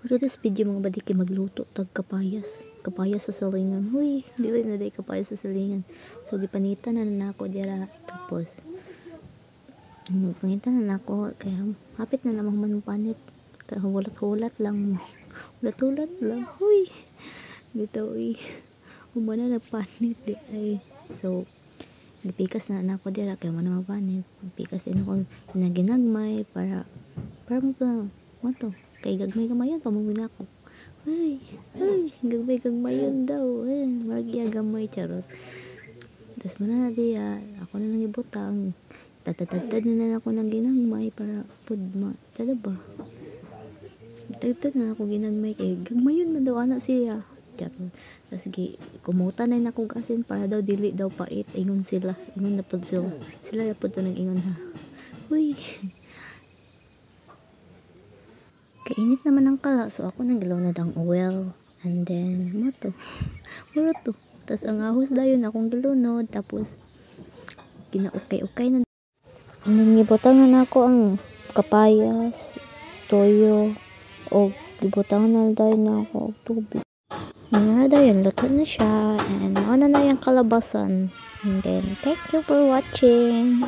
For this video mga badi kay magluto tag kapayas. Kapayas sa salingan. Huy, dili na day kapayas sa salingan. So gipanitan na nako dira tapos pangitan na nako kaya hapit na namang manupanit. Kaya hulat-hulat lang mo. Hulat-hulat lang. Huy. Bitaw umana na panit di ay. So gipikas na nako dira kaya man mapanit. Gipikas din ako ginagmay para mo to. Kay gagmay kamayon pamumuna ko. Ay, gagmay daw. Ay, magya gamay charot. Tas man na diya, ako na lang ibutang. Tatatad na ako ng ginagmay para pud ma. Tada ba? Tatad na ako ginagmay kay gagmayon man daw anak siya. Charot. Tas kumuta na akong asin para daw dili daw pait. Ingon sila. Ingon na pud sila. Sila na pud to nag-ingon ha. Uy. Kainit naman ang kala, so ako naglaw na ang oil. And then, mo to. Tapos ang ahos dayon akong gilunod. Tapos, kinaukay-ukay na. And then, gibutangan ako ang kapayas, toyo, o gibutangan na dayon na ako og tubig. Nga dayon, luto na siya. And, ano na yung kalabasan. And then, thank you for watching.